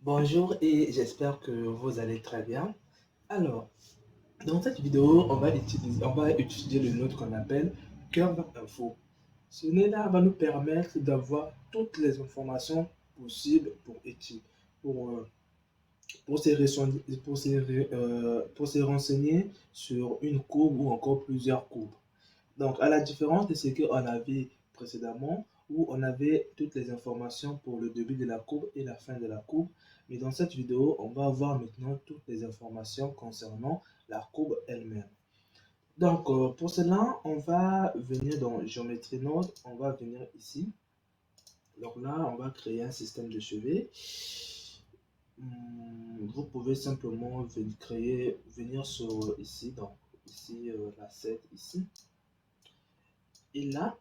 Bonjour et j'espère que vous allez très bien. Alors, dans cette vidéo, on va étudier le node qu'on appelle Curve Info. Ce node-là va nous permettre d'avoir toutes les informations possibles pour, euh, pour se renseigner sur une courbe ou encore plusieurs courbes. Donc, à la différence de ce qu'on avait précédemment, où on avait toutes les informations pour le début de la courbe et la fin de la courbe. Mais dans cette vidéo, on va avoir maintenant toutes les informations concernant la courbe elle-même. Donc, pour cela, on va venir dans Géométrie Node, on va venir ici. Donc là, on va créer un système de chevet. Vous pouvez simplement venir sur ici, donc ici, la 7 ici. Et là,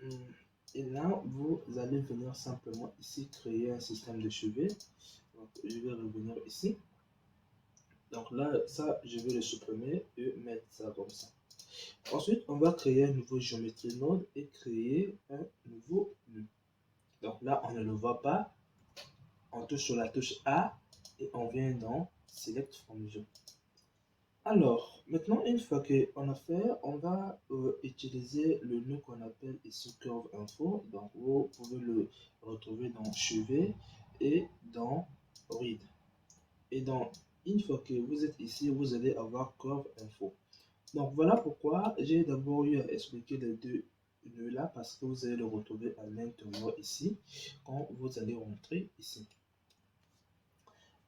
Hmm, et là, vous allez venir simplement ici créer un système de chevet. Donc, je vais revenir ici. Donc là, ça, je vais le supprimer et mettre ça comme ça. Ensuite, on va créer un nouveau géométrie node et créer un nouveau nœud. Donc là, on ne le voit pas. On touche sur la touche A et on vient dans Select from Geo. Alors, maintenant, une fois qu'on a fait, on va utiliser le nœud qu'on appelle ici Curve Info. Donc, vous pouvez le retrouver dans Chevet et dans Read. Et donc, une fois que vous êtes ici, vous allez avoir Curve Info. Donc, voilà pourquoi j'ai d'abord eu à expliquer les deux nœuds là, parce que vous allez le retrouver à l'intérieur ici, quand vous allez rentrer ici.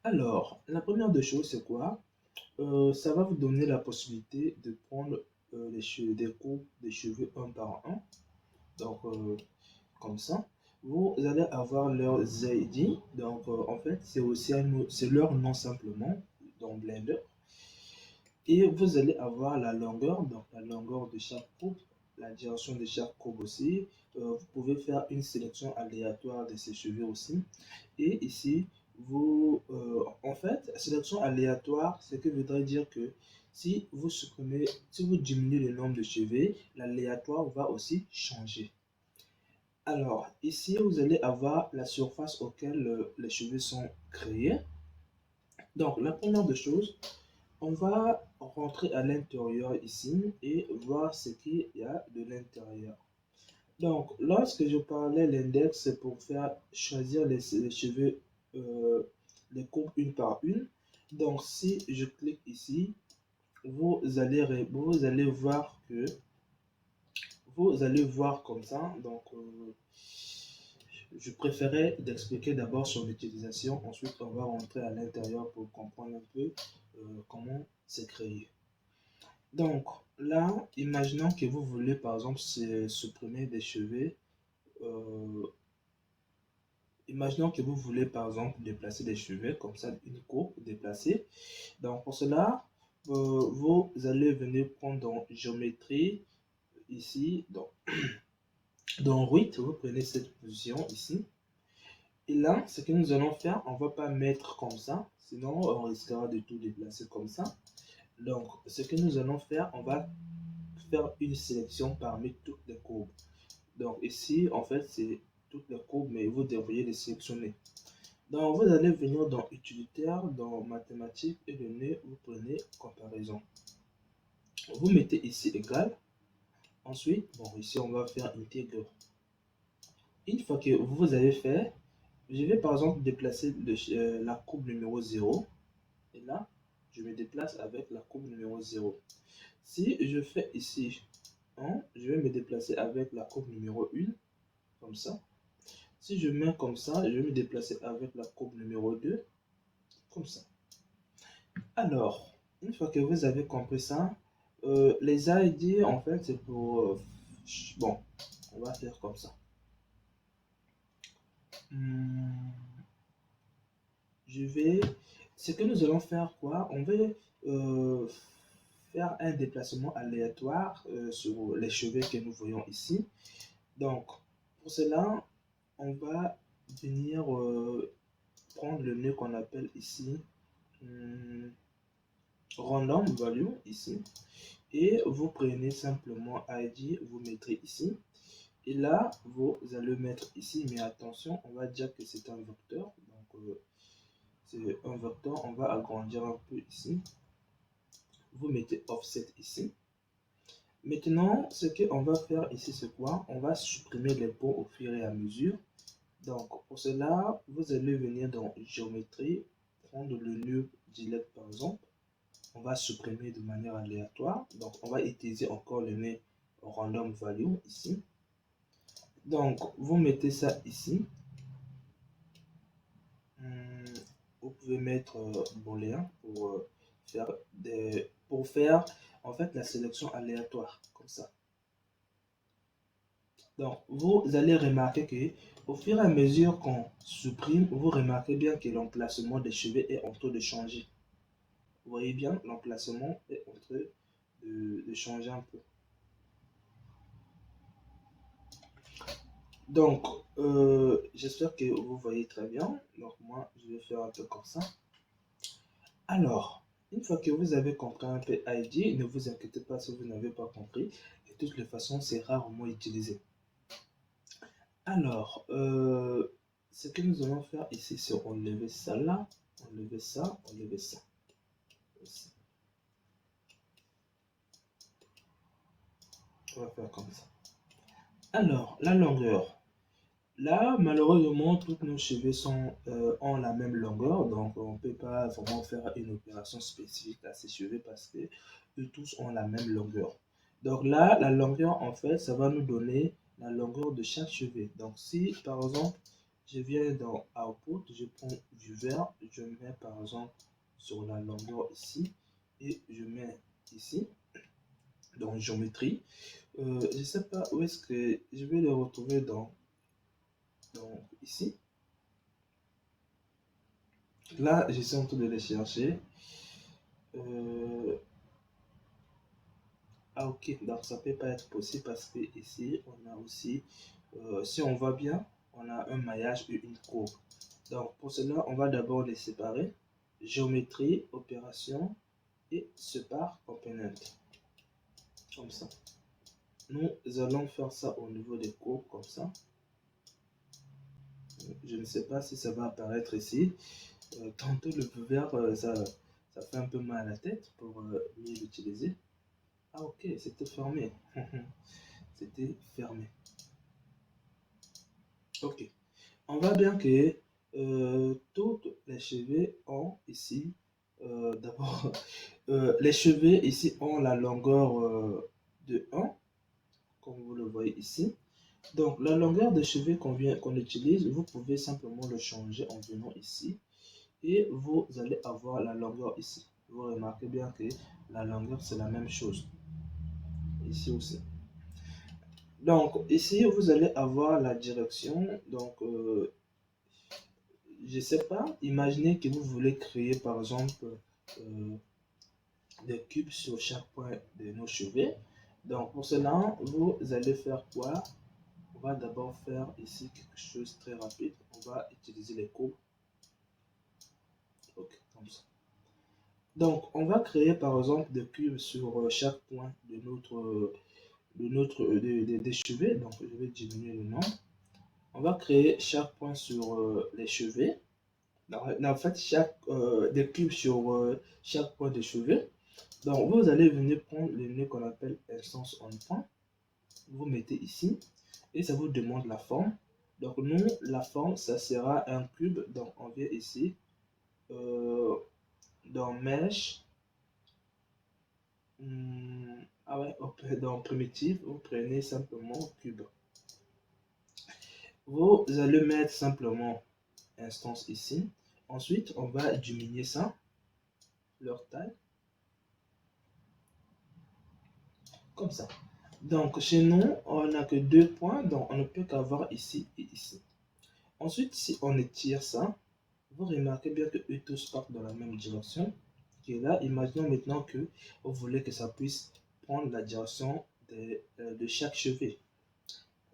Alors, la première des choses, c'est quoi? Ça va vous donner la possibilité de prendre des coupes de cheveux un par un. Donc, comme ça, vous allez avoir leur ID. Donc, en fait, c'est aussi c'est leur nom simplement dans Blender. Et vous allez avoir la longueur, donc la longueur de chaque coupe, la direction de chaque coupe aussi. Vous pouvez faire une sélection aléatoire de ces cheveux aussi. Et ici, en fait, sélection aléatoire, ce qui voudrait dire que si vous supprimez, si vous diminuez le nombre de cheveux, l'aléatoire va aussi changer. Alors, ici, vous allez avoir la surface auquel les cheveux sont créés. Donc, la première des choses, on va rentrer à l'intérieur ici et voir ce qu'il y a de l'intérieur. Donc, lorsque je parlais l'index, c'est pour faire choisir les cheveux, les courbes une par une. Donc, si je clique ici, vous allez voir que vous allez voir comme ça. Donc, je préférais d'expliquer d'abord son utilisation. Ensuite, on va rentrer à l'intérieur pour comprendre un peu comment c'est créé. Donc, là, imaginons que vous voulez, par exemple, supprimer des cheveux. euh, Imaginons que vous voulez par exemple déplacer des cheveux, comme ça, une courbe déplacée. Donc pour cela, vous allez venir prendre dans géométrie, ici, dans 8, vous prenez cette position ici. Et là, ce que nous allons faire, on ne va pas mettre comme ça, sinon on risquera de tout déplacer comme ça. Donc ce que nous allons faire, on va faire une sélection parmi toutes les courbes. Donc ici, en fait, c'est toutes les courbes, mais vous devriez les sélectionner. Donc, vous allez venir dans Utilitaire, dans Mathématiques et données, vous prenez Comparaison. Vous mettez ici égal. Ensuite, bon, ici, on va faire intègre. Une fois que vous avez fait, je vais par exemple déplacer la courbe numéro 0. Et là, je me déplace avec la courbe numéro 0. Si je fais ici 1, je vais me déplacer avec la courbe numéro 1, comme ça. Si je mets comme ça, je vais me déplacer avec la courbe numéro 2, comme ça. Alors, une fois que vous avez compris ça, les ID, en fait, c'est pour... bon, on va faire comme ça. Hmm, je vais... Ce que nous allons faire, quoi? On va faire un déplacement aléatoire sur les cheveux que nous voyons ici. Donc, pour cela, on va venir prendre le nœud qu'on appelle ici random value ici. Et vous prenez simplement ID, vous mettrez ici. Et là, vous allez mettre ici, mais attention, on va dire que c'est un vecteur. Donc, c'est un vecteur. On va agrandir un peu ici. Vous mettez offset ici. Maintenant, ce qu'on va faire ici, c'est quoi? On va supprimer les points au fur et à mesure. Donc, pour cela, vous allez venir dans géométrie, prendre le nœud delete par exemple. On va supprimer de manière aléatoire. Donc, on va utiliser encore le nœud random value ici. Donc, vous mettez ça ici. Vous pouvez mettre booléen pour faire en fait la sélection aléatoire comme ça. Donc, vous allez remarquer que au fur et à mesure qu'on supprime, vous remarquez bien que l'emplacement des cheveux est en train de changer. Vous voyez bien, l'emplacement est en train de changer un peu. Donc, j'espère que vous voyez très bien. Donc, moi, je vais faire un peu comme ça. Alors, une fois que vous avez compris un peu ID, ne vous inquiétez pas si vous n'avez pas compris. De toutes les façons, c'est rarement utilisé. Alors, ce que nous allons faire ici, c'est enlever ça là, enlever ça, enlever ça. Ici. On va faire comme ça. Alors, la longueur. Là, malheureusement, tous nos cheveux ont la même longueur, donc on ne peut pas vraiment faire une opération spécifique à ces cheveux parce que eux tous ont la même longueur. Donc là, la longueur, en fait, ça va nous donner la longueur de chaque cheveu. Donc si, par exemple, je viens dans Output, je prends du vert, je mets par exemple sur la longueur ici, et je mets ici, dans géométrie. Je ne sais pas où est-ce que je vais le retrouver donc ici. Là, je suis en train de les chercher. Ah ok, donc ça peut pas être possible parce que ici, on a aussi, si on voit bien, on a un maillage et une courbe. Donc pour cela, on va d'abord les séparer. Géométrie, opération et sépare component. Comme ça. Nous allons faire ça au niveau des courbes comme ça. Je ne sais pas si ça va apparaître ici. Tantôt le vert, ça fait un peu mal à la tête pour mieux l'utiliser. Ah ok, c'était fermé. C'était fermé. Ok. On voit bien que toutes les cheveux ont ici, d'abord, les cheveux ici ont la longueur de 1, comme vous le voyez ici. Donc la longueur de cheveux qu'on utilise, vous pouvez simplement le changer en venant ici. Et vous allez avoir la longueur ici. Vous remarquez bien que la longueur, c'est la même chose. Ici aussi. Donc, ici, vous allez avoir la direction. Donc, je ne sais pas, imaginez que vous voulez créer, par exemple, des cubes sur chaque point de nos cheveux. Donc, pour cela, vous allez faire quoi? On va d'abord faire ici quelque chose de très rapide. On va utiliser les courbes. Ok, comme ça. Donc, on va créer par exemple des cubes sur chaque point des cheveux. Donc, je vais diminuer le nombre. On va créer chaque point sur les cheveux. En fait, des cubes sur chaque point des cheveux. Donc, vous allez venir prendre le nœud qu'on appelle instance on point. Vous mettez ici et ça vous demande la forme. Donc, nous, la forme, ça sera un cube. Donc, on vient ici dans Mesh. Ah ouais, dans primitive, vous prenez simplement cube. Vous allez mettre simplement instance ici. Ensuite, on va diminuer ça, leur taille. Comme ça. Donc, chez nous, on n'a que 2 points, donc on ne peut qu'avoir ici et ici. Ensuite, si on étire ça, vous remarquez bien que eux tous partent dans la même direction. Et là, imaginons maintenant que vous voulez que ça puisse prendre la direction de chaque cheveu.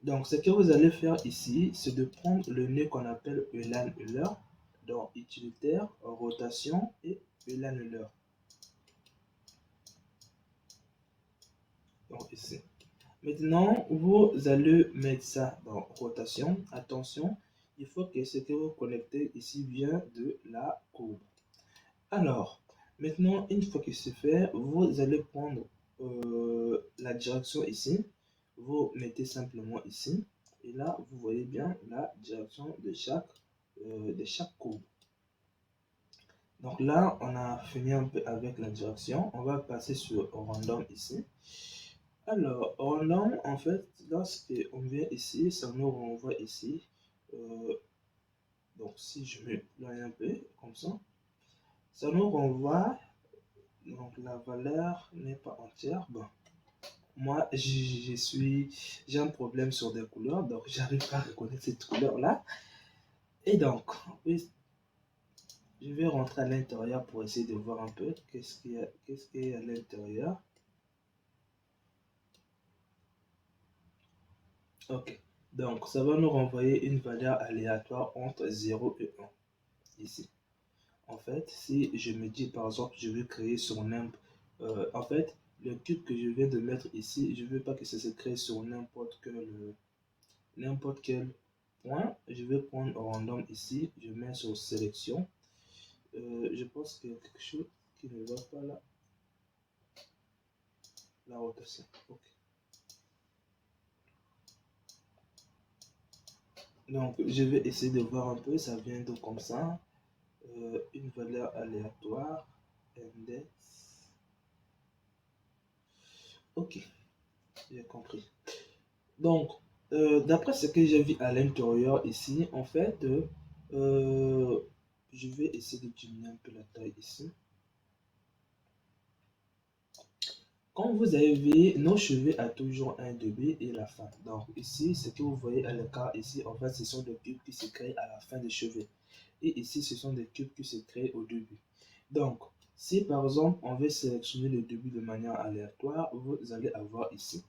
Donc, ce que vous allez faire ici, c'est de prendre le nœud qu'on appelle Euler, donc utilitaire, rotation et Euler. Donc, ici. Maintenant, vous allez mettre ça dans rotation. Attention, il faut que ce que vous connectez ici vient de la courbe. Alors, maintenant, une fois que c'est fait, vous allez prendre la direction ici. Vous mettez simplement ici. Et là, vous voyez bien la direction de chaque courbe. Donc là, on a fini un peu avec la direction. On va passer sur random ici. Alors, random, en fait, lorsque on vient ici, ça nous renvoie ici. Donc, si je me plie un peu comme ça nous renvoie. Donc, la valeur n'est pas entière. Bon, moi, j'ai un problème sur des couleurs, donc j'arrive pas à reconnaître cette couleur-là. Et donc, oui, je vais rentrer à l'intérieur pour essayer de voir un peu qu'est-ce qu'il y a à l'intérieur. Ok, donc ça va nous renvoyer une valeur aléatoire entre 0 et 1 ici. En fait, si je me dis par exemple, je vais créer sur en fait, le cube que je viens de mettre ici, je ne veux pas que ça se crée sur n'importe quel point. Je vais prendre random ici, je mets sur sélection. Je pense qu'il y a quelque chose qui ne va pas là. La rotation. Ok. Donc, je vais essayer de voir un peu. Ça vient de comme ça. Une valeur aléatoire. Index. Ok. J'ai compris. Donc, d'après ce que j'ai vu à l'intérieur ici, en fait, je vais essayer de diminuer un peu la taille ici. Comme vous avez vu, nos cheveux a toujours un début et la fin. Donc ici, ce que vous voyez à l'écart ici, en fait, ce sont des cubes qui se créent à la fin des cheveux. Et ici, ce sont des cubes qui se créent au début. Donc, si par exemple, on veut sélectionner le début de manière aléatoire, vous allez avoir ici.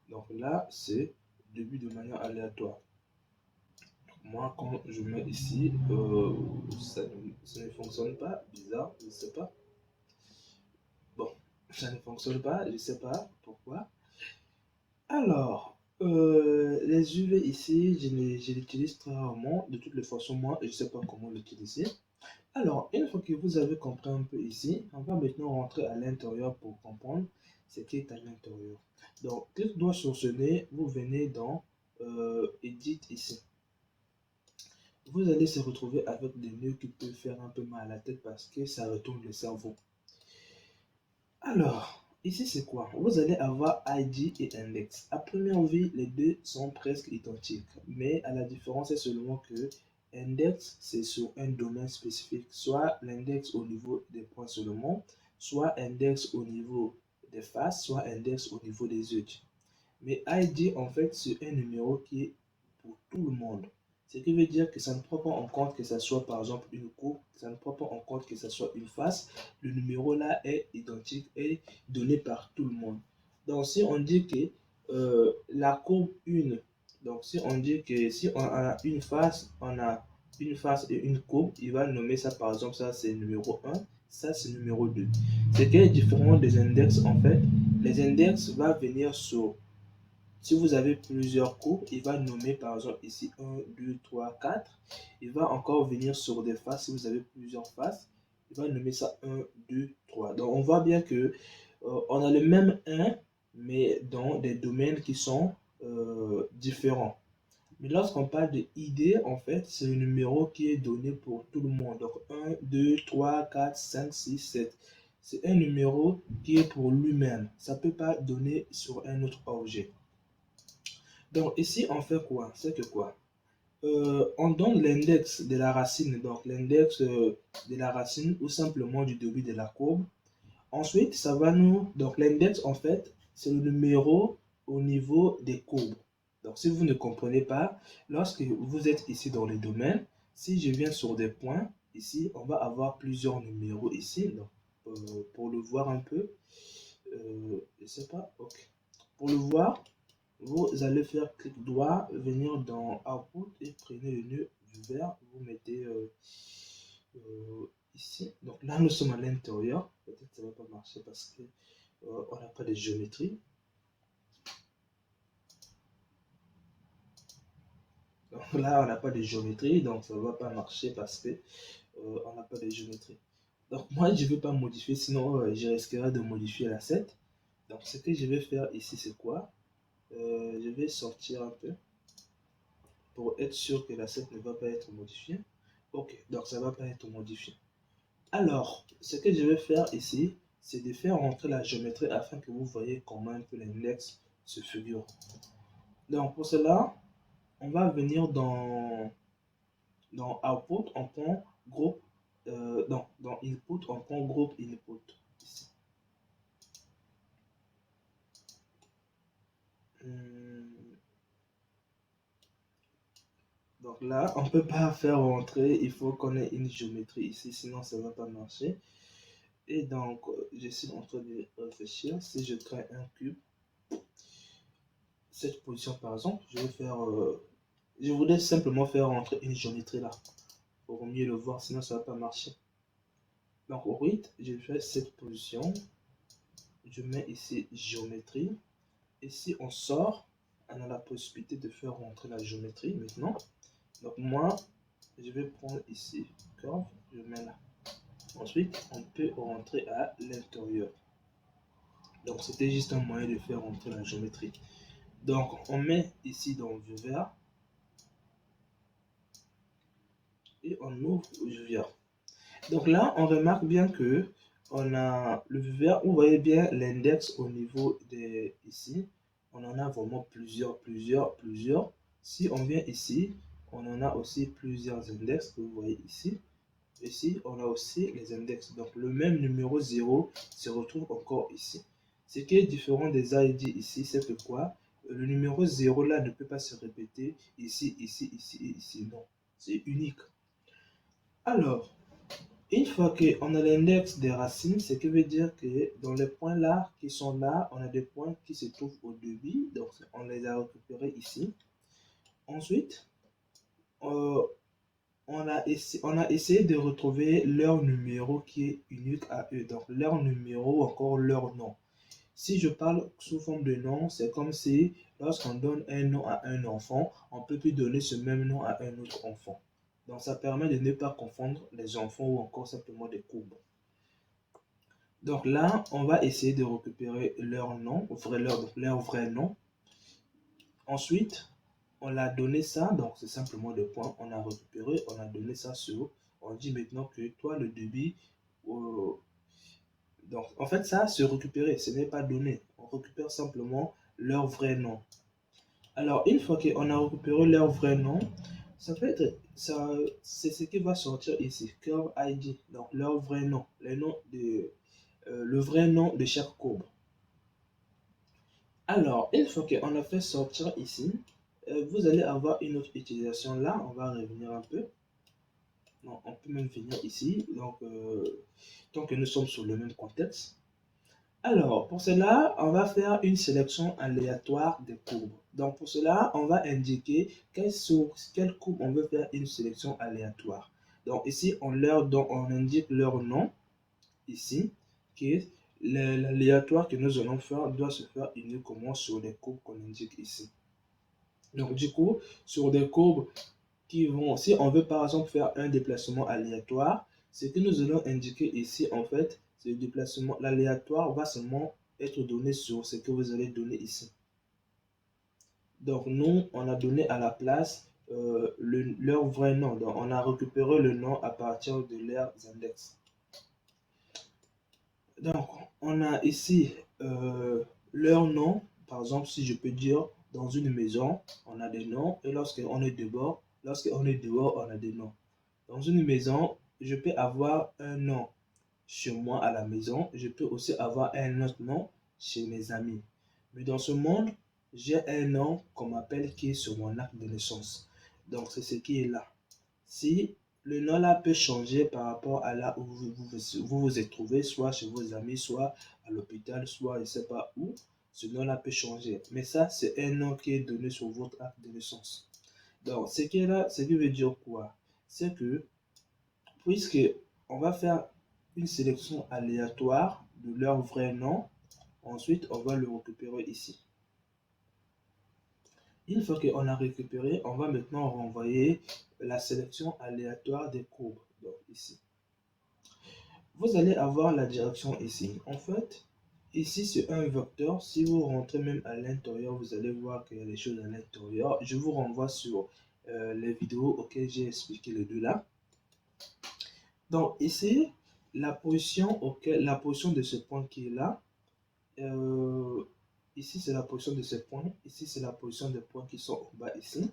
Donc là, c'est début de manière aléatoire. Moi, quand je mets ici, ça ne fonctionne pas. Bizarre, je ne sais pas. Bon, ça ne fonctionne pas, je ne sais pas pourquoi. Alors, les UV ici, je l'utilise très rarement. De toutes les façons, moi, je ne sais pas comment l'utiliser. Alors, une fois que vous avez compris un peu ici, on va maintenant rentrer à l'intérieur pour comprendre ce qui est à l'intérieur. Donc, clic droit sur ce nez, vous venez dans Edit ici. Vous allez se retrouver avec des nœuds qui peuvent faire un peu mal à la tête parce que ça retourne le cerveau. Alors, ici c'est quoi? Vous allez avoir ID et index. À première vue, les deux sont presque identiques, mais à la différence c'est seulement que index c'est sur un domaine spécifique, soit l'index au niveau des points seulement, soit index au niveau des faces, soit index au niveau des yeux. Mais ID en fait c'est un numéro qui est pour tout le monde. Ce qui veut dire que ça ne prend pas en compte que ça soit par exemple une courbe, ça ne prend pas en compte que ça soit une face. Le numéro là est identique et donné par tout le monde. Donc si on dit que la courbe 1, donc si on dit que si on a une face, on a une face et une courbe, il va nommer ça par exemple, ça c'est numéro 1, ça c'est numéro 2. Ce qui est différent des index en fait, les index vont venir sur si vous avez plusieurs courbes, il va nommer par exemple ici 1, 2, 3, 4. Il va encore venir sur des faces. Si vous avez plusieurs faces, il va nommer ça 1, 2, 3. Donc on voit bien que on a le même 1, mais dans des domaines qui sont différents. Mais lorsqu'on parle de ID, en fait, c'est le numéro qui est donné pour tout le monde. Donc 1, 2, 3, 4, 5, 6, 7. C'est un numéro qui est pour lui-même. Ça ne peut pas donner sur un autre objet. Donc ici, on fait quoi? C'est que quoi? On donne l'index de la racine, donc l'index de la racine ou simplement du début de la courbe. Ensuite, ça va nous... Donc l'index, en fait, c'est le numéro au niveau des courbes. Donc si vous ne comprenez pas, lorsque vous êtes ici dans les domaines, si je viens sur des points, ici, on va avoir plusieurs numéros ici. Donc, pour le voir un peu, je ne sais pas, ok. Pour le voir, vous allez faire clic droit, venir dans Output et prenez le nœud vert. Vous mettez ici. Donc là, nous sommes à l'intérieur. Peut-être que ça ne va pas marcher parce que on n'a pas de géométrie. Donc là, on n'a pas de géométrie, donc ça ne va pas marcher parce que on n'a pas de géométrie. Donc moi, je ne veux pas modifier, sinon je risquerais de modifier la 7. Donc ce que je vais faire ici, c'est quoi? Je vais sortir un peu pour être sûr que la 7 ne va pas être modifiée. Ok, donc ça ne va pas être modifié. Alors, ce que je vais faire ici, c'est de faire rentrer la géométrie afin que vous voyez comment un peu l'index se figure. Donc pour cela, on va venir dans Output, on prend groupe, dans Input, on prend groupe Input. Ici. Donc là, on ne peut pas faire rentrer, il faut qu'on ait une géométrie ici, sinon ça ne va pas marcher. Et donc, je suis en train de réfléchir, si je crée un cube, cette position par exemple, je vais faire, je voudrais simplement faire rentrer une géométrie là, pour mieux le voir, sinon ça ne va pas marcher. Donc, au 8, je fais cette position, je mets ici géométrie, et si on sort, on a la possibilité de faire rentrer la géométrie maintenant. Donc moi, je vais prendre ici curve, je mets là. Ensuite, on peut rentrer à l'intérieur. Donc c'était juste un moyen de faire rentrer la géométrie. Donc on met ici dans vue vert et on ouvre vue vert. Donc là, on remarque bien que on a le vue vert, vous voyez bien l'index au niveau de ici. On en a vraiment plusieurs. Si on vient ici, on en a aussi plusieurs index que vous voyez ici. Ici, on a aussi les index. Donc, le même numéro 0 se retrouve encore ici. Ce qui est différent des ID ici, c'est que quoi? Le numéro 0 là ne peut pas se répéter ici, ici, ici et ici. Non, c'est unique. Alors, une fois qu'on a l'index des racines, ce qui veut dire que dans les points là qui sont là, on a des points qui se trouvent au début. Donc, on les a récupérés ici. Ensuite, on a essayé de retrouver leur numéro qui est unique à eux. Donc, leur numéro ou encore leur nom. Si je parle sous forme de nom, c'est comme si lorsqu'on donne un nom à un enfant, on peut plus donner ce même nom à un autre enfant. Donc, ça permet de ne pas confondre les enfants ou encore simplement des courbes. Donc là, on va essayer de récupérer leur nom, leur vrai nom. Ensuite, on a donné ça, donc c'est simplement des points, on a récupéré, on a donné ça sur, on dit maintenant que toi le débit, donc en fait ça c'est récupéré, ce n'est pas donné, on récupère simplement leur vrai nom. Alors une fois qu'on a récupéré leur vrai nom, ça peut être, ça, c'est ce qui va sortir ici, curve ID, donc leur vrai nom, le vrai nom de chaque courbe. Alors, une fois qu'on a fait sortir ici, vous allez avoir une autre utilisation là. On va revenir un peu. Non, on peut même venir ici. Donc, tant que nous sommes sur le même contexte. Alors, pour cela, on va faire une sélection aléatoire des courbes. Donc, pour cela, on va indiquer sur quelle courbe on veut faire une sélection aléatoire. Donc, ici, on indique leur nom, ici, qui est l'aléatoire que nous allons faire doit se faire uniquement sur les courbes qu'on indique ici. Donc, du coup, sur des courbes qui vont, si on veut par exemple faire un déplacement aléatoire, ce que nous allons indiquer ici, en fait, c'est le déplacement, l'aléatoire va seulement être donné sur ce que vous allez donner ici. Donc, nous, on a donné à la place leur vrai nom. Donc, on a récupéré le nom à partir de leurs index. Donc, on a ici leur nom. Par exemple, si je peux dire dans une maison, on a des noms. Et lorsqu'on est dehors, on a des noms. Dans une maison, je peux avoir un nom chez moi à la maison. Je peux aussi avoir un autre nom chez mes amis. Mais dans ce monde, j'ai un nom qu'on m'appelle qui est sur mon acte de naissance. Donc, c'est ce qui est là. Si le nom là peut changer par rapport à là où vous êtes trouvé, soit chez vos amis, soit à l'hôpital, soit je ne sais pas où, ce nom là peut changer. Mais ça, c'est un nom qui est donné sur votre acte de naissance. Donc, ce qui est là, ce qui veut dire quoi? C'est que, puisque on va faire une sélection aléatoire de leur vrai nom, ensuite on va le récupérer ici. Une fois qu'on a récupéré, on va maintenant renvoyer la sélection aléatoire des courbes. Donc ici, vous allez avoir la direction ici. En fait, ici c'est un vecteur. Si vous rentrez même à l'intérieur, vous allez voir qu'il y a des choses à l'intérieur. Je vous renvoie sur les vidéos auxquelles j'ai expliqué les deux là. Donc ici, la position de ce point qui est là, ici c'est la position de ce point, ici c'est la position des points qui sont en bas ici.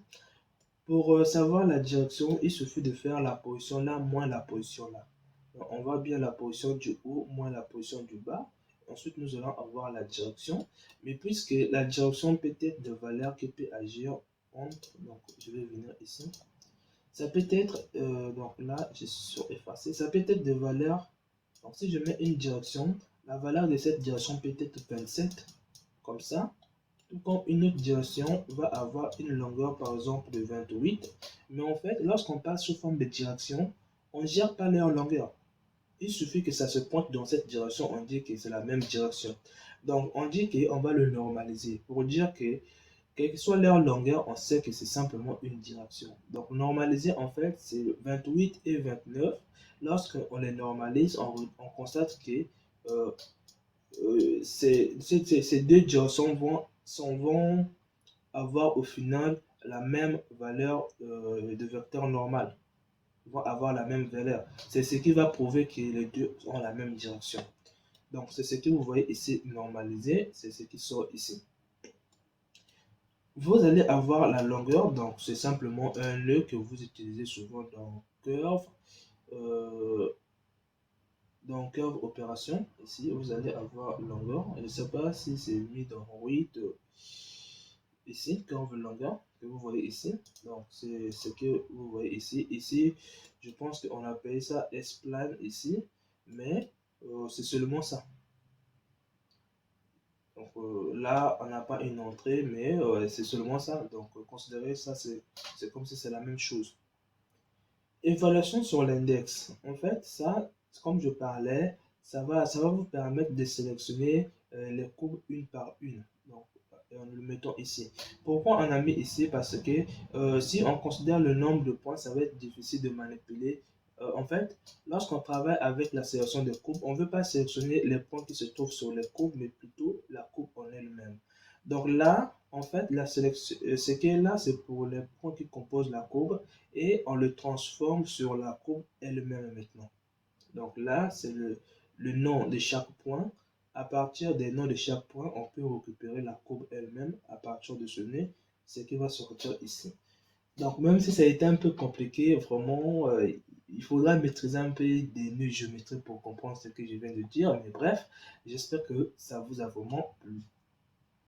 Pour savoir la direction, il suffit de faire la position là moins la position là. Donc, on voit bien la position du haut moins la position du bas. Ensuite, nous allons avoir la direction. Mais puisque la direction peut être de valeur qui peut agir entre, donc je vais venir ici. Ça peut être, donc là, je suis sur effacer. Ça peut être de valeur. Donc si je mets une direction, la valeur de cette direction peut être 27, comme ça. Tout comme une autre direction va avoir une longueur par exemple de 28. Mais en fait, lorsqu'on passe sous forme de direction, on ne gère pas leur longueur. Il suffit que ça se pointe dans cette direction, on dit que c'est la même direction. Donc on dit qu'on va le normaliser pour dire que quelle que soit leur longueur, on sait que c'est simplement une direction. Donc normaliser en fait, c'est 28 et 29. Lorsqu'on les normalise, on constate que euh, ces deux directions vont avoir au final la même valeur de vecteur normal, vont avoir la même valeur. C'est ce qui va prouver que les deux ont la même direction. Donc c'est ce que vous voyez ici normalisé, c'est ce qui sort ici. Vous allez avoir la longueur, donc c'est simplement un nœud que vous utilisez souvent dans Curve. Euh, dans Curve Opération, ici vous allez avoir longueur. Je ne sais pas si c'est mis dans 8. Ici, Curve longueur, que vous voyez ici. Donc c'est ce que vous voyez ici. Ici, je pense qu'on appelle ça S-plane ici, mais c'est seulement ça. Donc là, on n'a pas une entrée, mais c'est seulement ça. Donc considérez ça, c'est comme si c'est la même chose. Évaluation sur l'index. En fait, ça, comme je parlais, ça va vous permettre de sélectionner les courbes une par une. Donc, en le mettant ici. Pourquoi on a mis ici? Parce que si on considère le nombre de points, ça va être difficile de manipuler. En fait, lorsqu'on travaille avec la sélection de courbes, on ne veut pas sélectionner les points qui se trouvent sur les courbes, mais plutôt la courbe en elle-même. Donc là, en fait, la sélection, ce qui est là, c'est pour les points qui composent la courbe et on le transforme sur la courbe elle-même maintenant. Donc là, c'est le nom de chaque point. À partir des noms de chaque point, on peut récupérer la courbe elle-même à partir de ce nez, ce qui va sortir ici. Donc même si ça a été un peu compliqué, vraiment, il faudra maîtriser un peu des nœuds géométriques pour comprendre ce que je viens de dire. Mais bref, j'espère que ça vous a vraiment plu.